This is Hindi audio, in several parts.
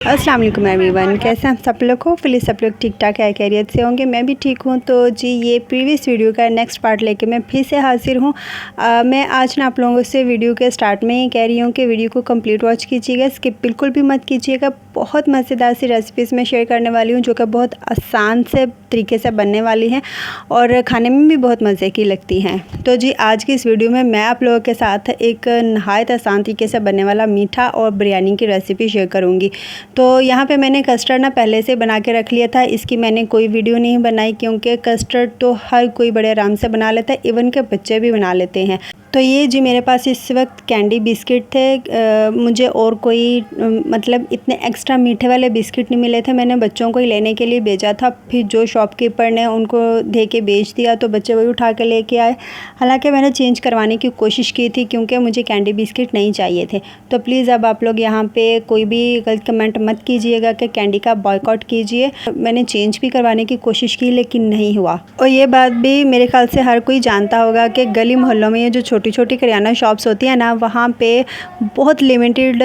अस्सलाम वालेकुम एवरीवन, कैसे हैं सब लोग? होपफुली सब लोग ठीक ठाक है, खैरियत से होंगे। मैं भी ठीक हूँ। तो जी ये प्रीवियस वीडियो का नेक्स्ट पार्ट लेके मैं फिर से हाजिर हूँ। मैं आज ना आप लोगों से वीडियो के स्टार्ट में ही कह रही हूँ कि वीडियो को कंप्लीट वॉच कीजिएगा, स्किप बिल्कुल भी मत कीजिएगा। बहुत मज़ेदार सी रेसिपीज़ मैं शेयर करने वाली हूँ जो कि बहुत आसान से तरीके से बनने वाली हैं और खाने में भी बहुत मज़े की लगती हैं। तो जी आज की इस वीडियो में मैं आप लोगों के साथ एक नहायत आसान तरीके से बनने वाला मीठा और बिरयानी की रेसिपी शेयर करूँगी। तो यहाँ पे मैंने कस्टर्ड ना पहले से बना के रख लिया था। इसकी मैंने कोई वीडियो नहीं बनाई क्योंकि कस्टर्ड तो हर कोई बड़े आराम से बना लेता है, इवन के बच्चे भी बना लेते हैं। तो ये जी मेरे पास इस वक्त कैंडी बिस्किट थे। मुझे और कोई मतलब इतने एक्स्ट्रा मीठे वाले बिस्किट नहीं मिले थे। मैंने बच्चों को ही लेने के लिए भेजा था, फिर जो शॉपकीपर ने उनको दे के बेच दिया तो बच्चे वही उठा के लेके आए। हालांकि मैंने चेंज करवाने की कोशिश की थी क्योंकि मुझे कैंडी बिस्किट नहीं चाहिए थे। तो प्लीज़ अब आप लोग यहाँ पे कोई भी गलत कमेंट मत कीजिएगा कि कैंडी का बॉयकॉट कीजिए। मैंने चेंज भी करवाने की कोशिश की लेकिन नहीं हुआ। और ये बात भी मेरे ख्याल से हर कोई जानता होगा कि गली मोहल्लों में ये जो छोटी छोटी किराना शॉप्स होती है ना, वहाँ पे बहुत लिमिटेड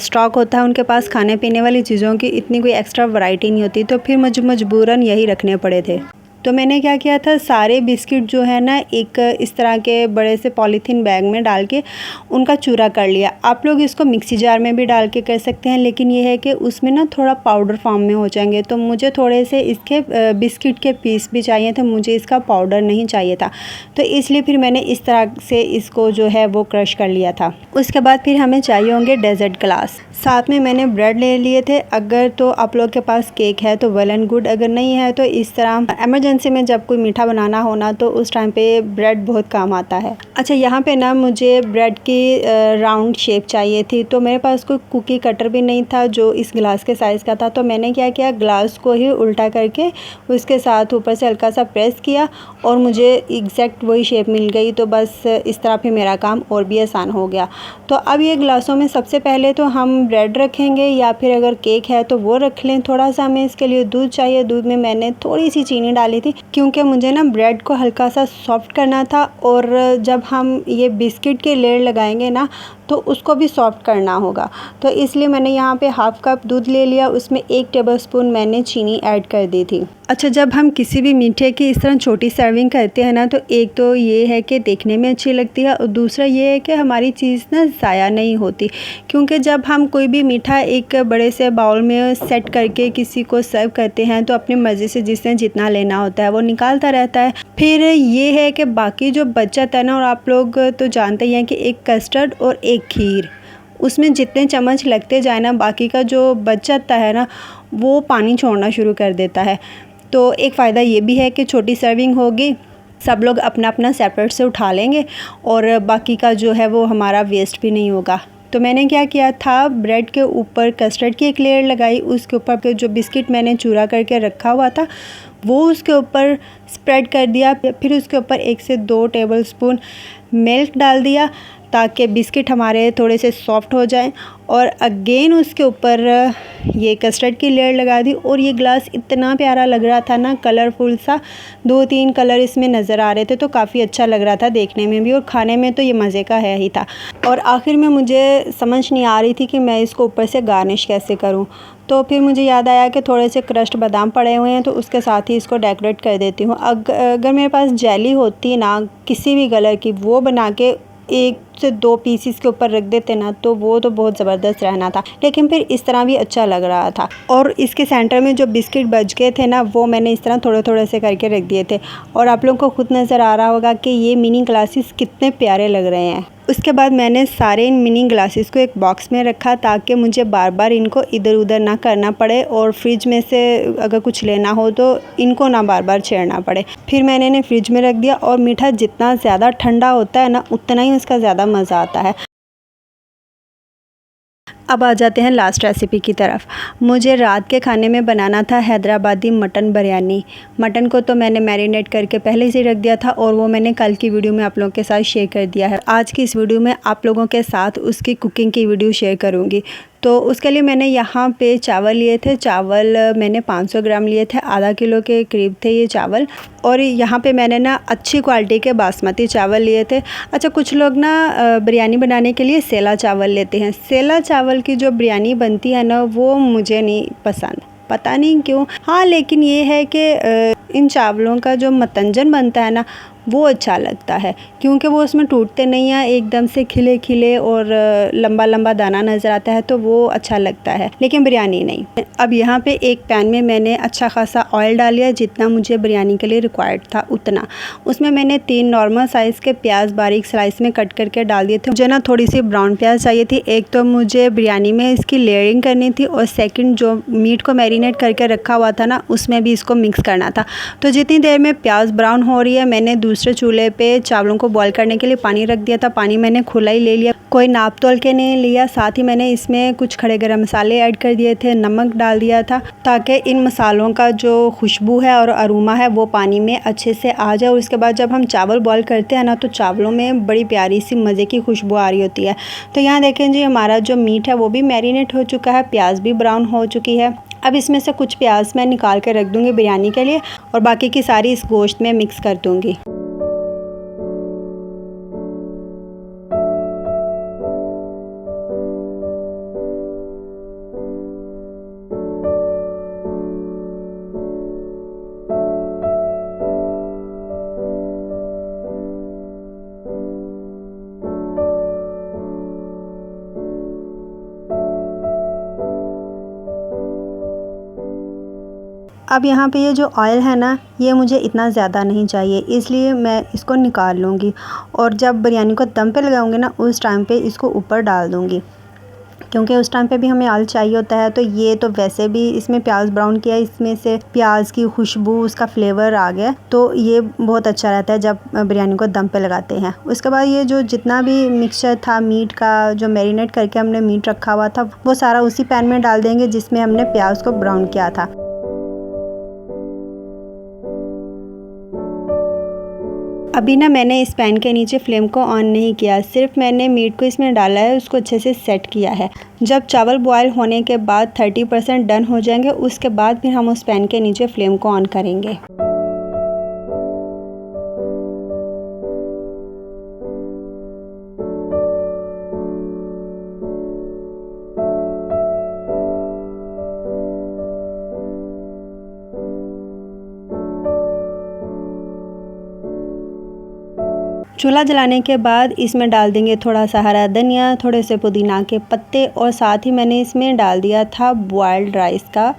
स्टॉक होता है उनके पास खाने पीने वाली चीज़ों की, इतनी कोई एक्स्ट्रा वैरायटी नहीं होती। तो फिर मुझे मजबूरन यही रखने पड़े थे। तो मैंने क्या किया था, सारे बिस्किट जो है ना एक इस तरह के बड़े से पॉलीथीन बैग में डाल के उनका चूरा कर लिया। आप लोग इसको मिक्सी जार में भी डाल के कर सकते हैं, लेकिन ये है कि उसमें ना थोड़ा पाउडर फॉर्म में हो जाएंगे। तो मुझे थोड़े से इसके बिस्किट के पीस भी चाहिए थे, मुझे इसका पाउडर नहीं चाहिए था। तो इसलिए फिर मैंने इस तरह से इसको जो है वो क्रश कर लिया था। उसके बाद फिर हमें चाहिए होंगे डेजर्ट ग्लास। साथ में मैंने ब्रेड ले लिए थे। अगर तो आप लोग के पास केक है तो वेल एंड गुड, अगर नहीं है तो इस तरह इमरजेंसी में जब कोई मीठा बनाना हो ना तो उस टाइम पे ब्रेड बहुत काम आता है। अच्छा, यहाँ पे ना मुझे ब्रेड की राउंड शेप चाहिए थी, तो मेरे पास कोई कुकी कटर भी नहीं था जो इस गिलास के साइज़ का था। तो मैंने क्या किया, ग्लास को ही उल्टा करके उसके साथ ऊपर से हल्का सा प्रेस किया और मुझे एग्जैक्ट वही शेप मिल गई। तो बस इस तरह फिर मेरा काम और भी आसान हो गया। तो अब ये गिलासों में सबसे पहले तो हम ब्रेड रखेंगे, या फिर अगर केक है तो वो रख लें। थोड़ा सा हमें इसके लिए दूध चाहिए। दूध में मैंने थोड़ी सी चीनी डाली थी क्योंकि मुझे ना ब्रेड को हल्का सा सॉफ्ट करना था, और जब हम ये बिस्किट के लेयर लगाएंगे ना तो उसको भी सॉफ्ट करना होगा। तो इसलिए मैंने यहाँ पे हाफ़ कप दूध ले लिया, उसमें 1 टेबलस्पून मैंने चीनी ऐड कर दी थी। अच्छा, जब हम किसी भी मीठे की इस तरह छोटी सर्विंग करते हैं ना, तो एक तो ये है कि देखने में अच्छी लगती है और दूसरा ये है कि हमारी चीज़ ना ज़ाया नहीं होती। क्योंकि जब हम कोई भी मीठा एक बड़े से बाउल में सेट करके किसी को सर्व करते हैं तो अपनी मर्ज़ी से जिसने जितना लेना होता है वो निकालता रहता है। फिर ये है कि बाकी जो बच जाता है ना, और आप लोग तो जानते ही हैं कि एक कस्टर्ड और एक खीर, उसमें जितने चम्मच लगते जाए ना, बाकी का जो बच जाता है ना वो पानी छोड़ना शुरू कर देता है। तो एक फ़ायदा ये भी है कि छोटी सर्विंग होगी, सब लोग अपना अपना सेपरेट से उठा लेंगे और बाकी का जो है वो हमारा वेस्ट भी नहीं होगा। तो मैंने क्या किया था, ब्रेड के ऊपर कस्टर्ड की एक लेयर लगाई, उसके ऊपर जो बिस्किट मैंने चूरा करके रखा हुआ था वो उसके ऊपर स्प्रेड कर दिया। फिर उसके ऊपर 1 से 2 टेबलस्पून मिल्क डाल दिया ताकि बिस्किट हमारे थोड़े से सॉफ्ट हो जाएं, और अगेन उसके ऊपर ये कस्टर्ड की लेयर लगा दी। और ये ग्लास इतना प्यारा लग रहा था ना, कलरफुल सा, 2-3 कलर इसमें नज़र आ रहे थे, तो काफ़ी अच्छा लग रहा था देखने में भी और खाने में तो ये मज़े का है ही था। और आखिर में मुझे समझ नहीं आ रही थी कि मैं इसको ऊपर से गार्निश कैसे करूँ। तो फिर मुझे याद आया कि थोड़े से क्रश्ड बादाम पड़े हुए हैं, तो उसके साथ ही इसको डेकोरेट कर देती हूँ। अगर मेरे पास जेली होती ना किसी भी कलर की, वो बना के 1 से 2 पीस इसके ऊपर रख देते ना तो वो तो बहुत ज़बरदस्त रहना था, लेकिन फिर इस तरह भी अच्छा लग रहा था। और इसके सेंटर में जो बिस्किट बच गए थे ना, वो मैंने इस तरह थोड़े थोड़े से करके रख दिए थे। और आप लोगों को खुद नज़र आ रहा होगा कि ये मिनी ग्लासेस कितने प्यारे लग रहे हैं। उसके बाद मैंने सारे इन मिनी ग्लासेस को एक बॉक्स में रखा ताकि मुझे बार बार इनको इधर उधर ना करना पड़े, और फ्रिज में से अगर कुछ लेना हो तो इनको ना बार बार छेड़ना पड़े। फिर मैंने इन्हें फ्रिज में रख दिया। और मीठा जितना ज़्यादा ठंडा होता है ना, उतना ही उसका ज़्यादा मज़ा आता है। अब आ जाते हैं लास्ट रेसिपी की तरफ। मुझे रात के खाने में बनाना था हैदराबादी मटन बिरयानी। मटन को तो मैंने मैरिनेट करके पहले से रख दिया था और वो मैंने कल की वीडियो में आप लोगों के साथ शेयर कर दिया है। आज की इस वीडियो में आप लोगों के साथ उसकी कुकिंग की वीडियो शेयर करूंगी। तो उसके लिए मैंने यहाँ पे चावल लिए थे। चावल मैंने 500 ग्राम लिए थे, आधा किलो के करीब थे ये चावल। और यहाँ पे मैंने ना अच्छी क्वालिटी के बासमती चावल लिए थे। अच्छा, कुछ लोग ना बिरयानी बनाने के लिए सेला चावल लेते हैं। सेला चावल की जो बिरयानी बनती है ना, वो मुझे नहीं पसंद, पता नहीं क्यों। हाँ, लेकिन ये है कि इन चावलों का जो मतंजन बनता है ना, वो अच्छा लगता है, क्योंकि वो उसमें टूटते नहीं हैं, एकदम से खिले खिले और लंबा लंबा दाना नज़र आता है, तो वो अच्छा लगता है, लेकिन बिरयानी नहीं। अब यहाँ पे एक पैन में मैंने अच्छा खासा ऑयल डाल लिया, जितना मुझे बिरयानी के लिए रिक्वायर्ड था उतना। उसमें मैंने 3 नॉर्मल साइज़ के प्याज बारीक स्लाइस में कट करके डाल दिए थे। मुझे ना थोड़ी सी ब्राउन प्याज चाहिए थी। एक तो मुझे बिरयानी में इसकी लेयरिंग करनी थी, और सेकंड जो मीट को मैरिनेट करके रखा हुआ था ना, उसमें भी इसको मिक्स करना था। तो जितनी देर में प्याज ब्राउन हो रही है, मैंने दूसरे चूल्हे पे चावलों को बॉईल करने के लिए पानी रख दिया था। पानी मैंने खुला ही ले लिया, कोई नाप तोल के नहीं लिया। साथ ही मैंने इसमें कुछ खड़े गरम मसाले ऐड कर दिए थे, नमक डाल दिया था, ताकि इन मसालों का जो खुशबू है और अरोमा है वो पानी में अच्छे से आ जाए। और उसके बाद जब हम चावल बॉईल करते हैं ना, तो चावलों में बड़ी प्यारी सी मज़े की खुशबू आ रही होती है। तो यहाँ देखें जी, हमारा जो मीट है वो भी मैरिनेट हो चुका है, प्याज भी ब्राउन हो चुकी है। अब इसमें से कुछ प्याज मैं निकाल कर रख दूँगी बिरयानी के लिए, और बाकी की सारी इस गोश्त में मिक्स कर दूँगी। अब यहाँ पे ये जो ऑयल है ना, ये मुझे इतना ज़्यादा नहीं चाहिए, इसलिए मैं इसको निकाल लूँगी। और जब बिरयानी को दम पे लगाऊँगी ना, उस टाइम पे इसको ऊपर डाल दूँगी, क्योंकि उस टाइम पे भी हमें ऑयल चाहिए होता है। तो ये तो वैसे भी इसमें प्याज ब्राउन किया, इसमें से प्याज की खुशबू, उसका फ्लेवर आ गया, तो ये बहुत अच्छा रहता है जब बिरयानी को दम पे लगाते हैं। उसके बाद ये जो जितना भी मिक्सचर था मीट का, जो मैरिनेट करके हमने मीट रखा हुआ था, वो सारा उसी पैन में डाल देंगे जिसमें हमने प्याज को ब्राउन किया था। अभी ना मैंने इस पैन के नीचे फ्लेम को ऑन नहीं किया, सिर्फ मैंने मीट को इसमें डाला है, उसको अच्छे से सेट किया है। जब चावल बॉयल होने के बाद 30% डन हो जाएंगे, उसके बाद फिर हम उस पैन के नीचे फ्लेम को ऑन करेंगे। चूल्हा जलाने के बाद इसमें डाल देंगे थोड़ा सा हरा धनिया, थोड़े से पुदीना के पत्ते, और साथ ही मैंने इसमें डाल दिया था बॉयल्ड राइस का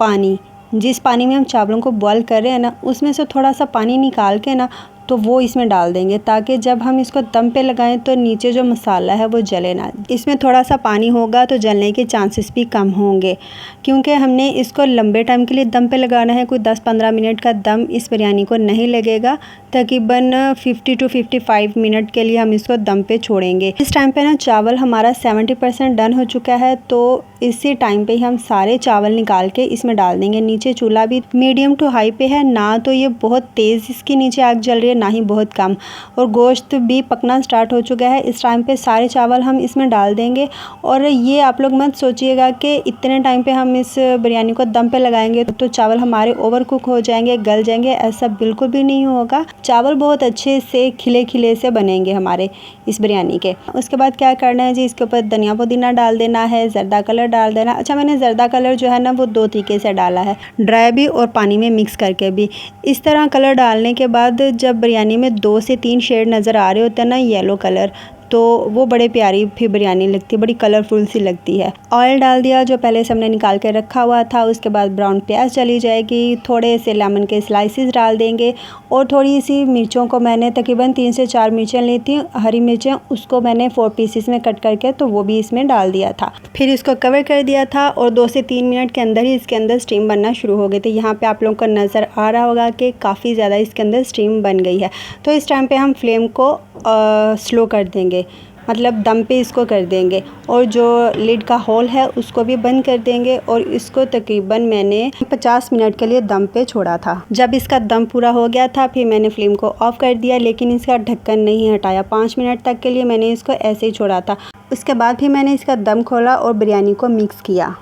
पानी। जिस पानी में हम चावलों को बॉयल कर रहे हैं ना, उसमें से थोड़ा सा पानी निकाल के ना, तो वो इसमें डाल देंगे, ताकि जब हम इसको दम पे लगाएं तो नीचे जो मसाला है वो जले ना। इसमें थोड़ा सा पानी होगा तो जलने के चांसेस भी कम होंगे, क्योंकि हमने इसको लंबे टाइम के लिए दम पे लगाना है। कोई 10-15 मिनट का दम इस बिरयानी को नहीं लगेगा, तकरीबन 50 to 55 मिनट के लिए हम इसको दम पे छोड़ेंगे। इस टाइम पे ना चावल हमारा 70% डन हो चुका है, तो इसी टाइम पे ही हम सारे चावल निकाल के इसमें डाल देंगे। नीचे चूल्हा भी मीडियम टू हाई पे है, ना तो ये बहुत तेज़ इसके नीचे आग जल रही है, ना ही बहुत कम, और गोश्त भी पकना स्टार्ट हो चुका है। इस टाइम पे सारे चावल हम इसमें डाल देंगे। और ये आप लोग मत सोचिएगा कि इतने टाइम पे हम इस बिरयानी को दम पे लगाएंगे तो चावल हमारे ओवर कुक हो जाएंगे, गल जाएंगे, ऐसा बिल्कुल भी नहीं होगा। चावल बहुत अच्छे से खिले खिले से बनेंगे हमारे इस बिरयानी के। उसके बाद क्या करना है जी, इसके ऊपर धनिया पुदीना डाल देना है, जर्दा कलर डाल देना। अच्छा, मैंने जर्दा कलर जो है ना वो 2 तरीके से डाला है, ड्राई भी और पानी में मिक्स करके भी। इस तरह कलर डालने के बाद जब बिरयानी में 2 से 3 शेड नज़र आ रहे होते हैं ना येलो कलर, तो वो बड़े प्यारी फिर बिरयानी लगती है, बड़ी कलरफुल सी लगती है। ऑयल डाल दिया जो पहले से हमने निकाल के रखा हुआ था। उसके बाद ब्राउन प्याज चली जाएगी, थोड़े से लेमन के स्लाइसेस डाल देंगे, और थोड़ी सी मिर्चों को मैंने तकरीबन 3 से 4 मिर्चें ली थी, हरी मिर्चें, उसको मैंने 4 पीसेस में कट करके तो वो भी इसमें डाल दिया था। फिर इसको कवर कर दिया था, और 2 से 3 मिनट के अंदर ही इसके अंदर स्टीम बनना शुरू हो गई थी। यहाँ पे आप लोगों को नज़र आ रहा होगा कि काफ़ी ज़्यादा इसके अंदर स्टीम बन गई है। तो इस टाइम पे हम फ्लेम को स्लो कर देंगे। मतलब दम पे इसको कर देंगे और जो लिड का होल है उसको भी बंद कर देंगे और इसको तकरीबन मैंने 50 मिनट के लिए दम पे छोड़ा था। जब इसका दम पूरा हो गया था फिर मैंने फ्लेम को ऑफ कर दिया, लेकिन इसका ढक्कन नहीं हटाया। 5 मिनट तक के लिए मैंने इसको ऐसे ही छोड़ा था। उसके बाद फिर मैंने इसका दम खोला और बिरयानी को मिक्स किया।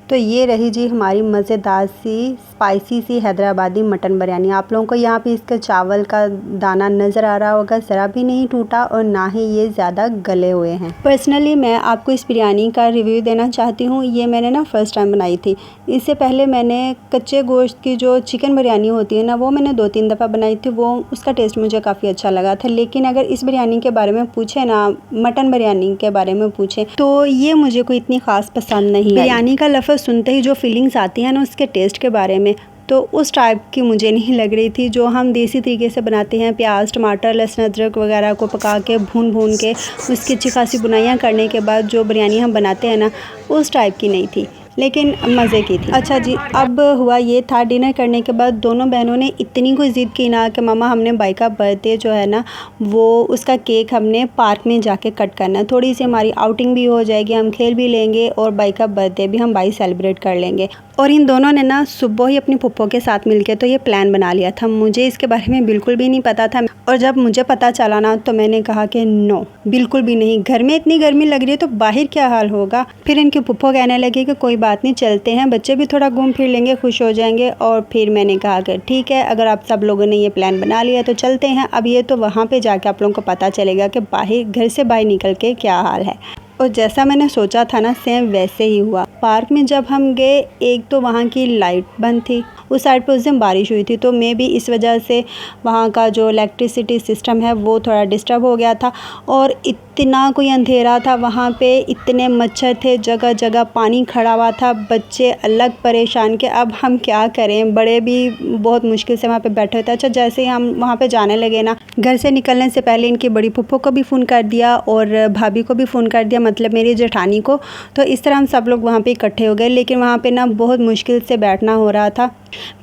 तो ये रही जी हमारी मज़ेदार सी स्पाइसी सी हैदराबादी मटन बिरयानी। आप लोगों को यहाँ पे इसका चावल का दाना नज़र आ रहा होगा, ज़रा भी नहीं टूटा और ना ही ये ज़्यादा गले हुए हैं। पर्सनली मैं आपको इस बिरयानी का रिव्यू देना चाहती हूँ। ये मैंने ना फ़र्स्ट टाइम बनाई थी। इससे पहले मैंने कच्चे गोश्त की जो चिकन बिरयानी होती है ना, वो मैंने 2-3 दफ़ा बनाई थी। वो उसका टेस्ट मुझे काफ़ी अच्छा लगा था। लेकिन अगर इस बिरयानी के बारे में पूछे ना, मटन बिरयानी के बारे में पूछे, तो ये मुझे कोई इतनी ख़ास पसंद नहीं। बिरयानी का लफ्ज़ सुनते ही जो फीलिंग्स आती हैं ना उसके टेस्ट के बारे में, तो उस टाइप की मुझे नहीं लग रही थी। जो हम देसी तरीके से बनाते हैं, प्याज टमाटर लहसुन अदरक वगैरह को पका के भून के उसकी अच्छी खासी बुनाइयाँ करने के बाद जो बिरयानी हम बनाते हैं ना, उस टाइप की नहीं थी, लेकिन मज़े की थी। अच्छा जी, अब हुआ ये था, डिनर करने के बाद दोनों बहनों ने इतनी कोई ज़िद की ना कि मामा हमने भाई का बर्थडे जो है ना, वो उसका केक हमने पार्क में जाके कट करना है। थोड़ी सी हमारी आउटिंग भी हो जाएगी, हम खेल भी लेंगे और भाई का बर्थडे भी हम भाई सेलिब्रेट कर लेंगे। और इन दोनों ने ना सुबह ही अपनी फुप्पो के साथ मिलके तो ये प्लान बना लिया था। मुझे इसके बारे में बिल्कुल भी नहीं पता था और जब मुझे पता चला ना तो मैंने कहा कि नो, बिल्कुल भी नहीं। घर में इतनी गर्मी लग रही है तो बाहर क्या हाल होगा। फिर इनकी फुप्पो कहने लगी कि कोई बात नहीं, चलते हैं, बच्चे भी थोड़ा घूम फिर लेंगे, खुश हो जाएंगे। और फिर मैंने कहा कि ठीक है, अगर आप सब लोगों ने ये प्लान बना लिया तो चलते हैं। अब ये तो वहाँ पर जाके आप लोगों को पता चलेगा कि बाहर घर से बाहर निकल के क्या हाल है। और जैसा मैंने सोचा था ना, सेम वैसे ही हुआ। पार्क में जब हम गए, एक तो वहाँ की लाइट बंद थी, उस साइड पे उस दिन बारिश हुई थी, तो मे भी इस वजह से वहाँ का जो इलेक्ट्रिसिटी सिस्टम है वो थोड़ा डिस्टर्ब हो गया था। और इतना कोई अंधेरा था वहाँ पे, इतने मच्छर थे, जगह जगह पानी खड़ा हुआ था, बच्चे अलग परेशान के अब हम क्या करें। बड़े भी बहुत मुश्किल से वहाँ पे बैठे थे। अच्छा, जैसे ही हम वहाँ पे जाने लगे ना, घर से निकलने से पहले इनकी बड़ी फुप्पो को भी फ़ोन कर दिया और भाभी को भी फ़ोन कर दिया, मतलब मेरी जेठानी को। तो इस तरह हम सब लोग वहाँ पे इकट्ठे हो गए, लेकिन वहाँ पे ना बहुत मुश्किल से बैठना हो रहा था।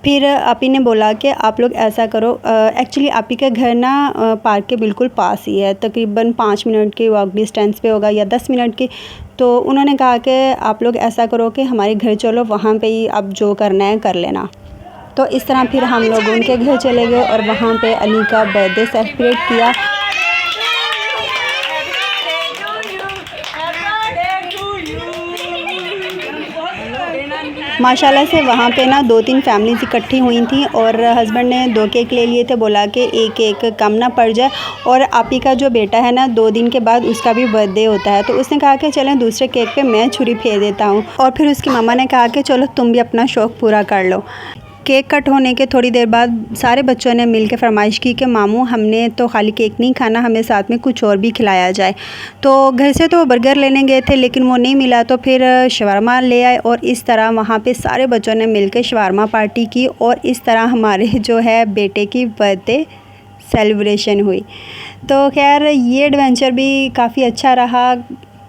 फिर आपी ने बोला कि आप लोग ऐसा करो, एक्चुअली आपी का घर ना पार्क के बिल्कुल पास ही है, तकरीबन 5 मिनट की वॉक डिस्टेंस पे होगा या 10 मिनट की। तो उन्होंने कहा कि आप लोग ऐसा करो कि हमारे घर चलो, वहाँ पे ही अब जो करना है कर लेना। तो इस तरह फिर हम लोग उनके घर चले गए और वहाँ पे अली का बर्थडे सेलिब्रेट किया। माशाल्लाह से वहाँ पे ना 2-3 फैमिलीज इकट्ठी हुई थी और हस्बैंड ने 2 केक ले लिए थे, बोला कि एक केक कम ना पड़ जाए। और आपी का जो बेटा है ना, 2 दिन के बाद उसका भी बर्थडे होता है, तो उसने कहा कि चलें दूसरे केक पे मैं छुरी फेर देता हूँ। और फिर उसकी मम्मा ने कहा कि चलो तुम भी अपना शौक़ पूरा कर लो। केक कट होने के थोड़ी देर बाद सारे बच्चों ने मिलकर फरमाइश की कि मामू हमने तो खाली केक नहीं खाना, हमें साथ में कुछ और भी खिलाया जाए। तो घर से तो बर्गर लेने गए थे, लेकिन वो नहीं मिला, तो फिर शवारमा ले आए और इस तरह वहाँ पे सारे बच्चों ने मिलकर शवारमा पार्टी की और इस तरह हमारे जो है बेटे की बर्थडे सेलिब्रेशन हुई। तो खैर ये एडवेंचर भी काफ़ी अच्छा रहा।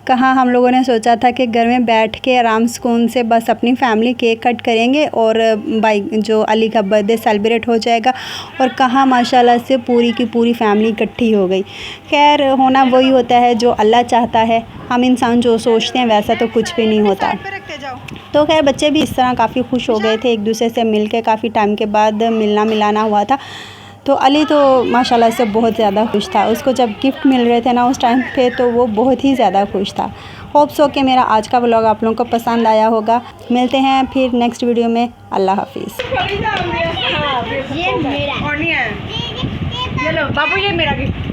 कहाँ हम लोगों ने सोचा था कि घर में बैठ के आराम सुकून से बस अपनी फैमिली केक कट करेंगे और भाई जो अली का बर्थडे सेलिब्रेट हो जाएगा, और कहाँ माशाल्लाह से पूरी की पूरी फैमिली इकट्ठी हो गई। खैर होना वही होता है जो अल्लाह चाहता है, हम इंसान जो सोचते हैं वैसा तो कुछ भी नहीं होता। तो खैर बच्चे भी इस तरह काफ़ी खुश हो गए थे, एक दूसरे से मिल के काफ़ी टाइम के बाद मिलना मिलाना हुआ था। तो अली तो माशाल्लाह से बहुत ज़्यादा खुश था। उसको जब गिफ्ट मिल रहे थे ना उस टाइम पे, तो वो बहुत ही ज़्यादा खुश था। होप सो कि मेरा आज का व्लॉग आप लोगों को पसंद आया होगा। मिलते हैं फिर नेक्स्ट वीडियो में। अल्लाह हाफिज़। ये मेरा और नहीं है, ये लो बाबू, ये मेरा गिफ्ट।